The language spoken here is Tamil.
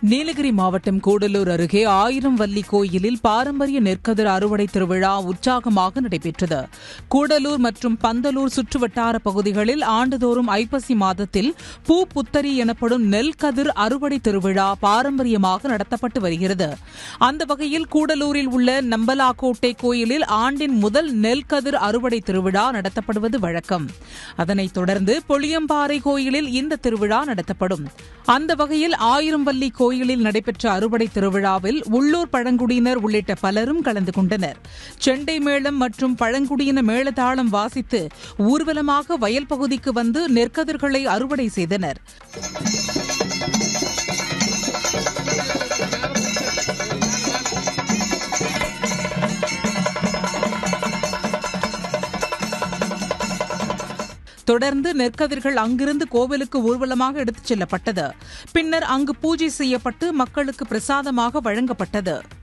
நீலகிரி மாவட்டம் கூடலூர் அருகே ஆயிரம்வல்லி கோயிலில் பாரம்பரிய நெற்கதிர் அறுவடை திருவிழா உற்சாகமாக நடைபெற்றது. கூடலூர் மற்றும் பந்தலூர் சுற்றுவட்டார பகுதிகளில் ஆண்டுதோறும் ஐப்பசி மாதத்தில் பூ புத்தரி எனப்படும் நெல் கதிர் அறுவடை திருவிழா பாரம்பரியமாக நடத்தப்பட்டு வருகிறது. அந்த வகையில் கூடலூரில் உள்ள நம்பலாக்கோட்டை கோயிலில் ஆண்டின் முதல் நெல் கதிர் அறுவடை திருவிழா நடத்தப்படுவது வழக்கம். அதனைத் தொடர்ந்து பொளியம்பாறை கோயிலில் இந்த திருவிழா நடத்தப்படும். அந்த வகையில் ஆயிரம்வல்லி கோயிலில் நடைபெற்ற அறுவடை திருவிழாவில் உள்ளூர் பழங்குடியினர் உள்ளிட்ட பலரும் கலந்து கொண்டனர். செண்டை மேளம் மற்றும் பழங்குடியின மேளதாளம் வாசித்து ஊர்வலமாக வயல் பகுதிக்கு வந்து நெற்கதிர்களை அறுவடை செய்தனர். தொடர்ந்து நெற்கதிர்கள் அங்கிருந்து கோவிலுக்கு ஊர்வலமாக எடுத்துச் செல்லப்பட்டது. பின்னர் அங்கு பூஜை செய்யப்பட்டு மக்களுக்கு பிரசாதமாக வழங்கப்பட்டது.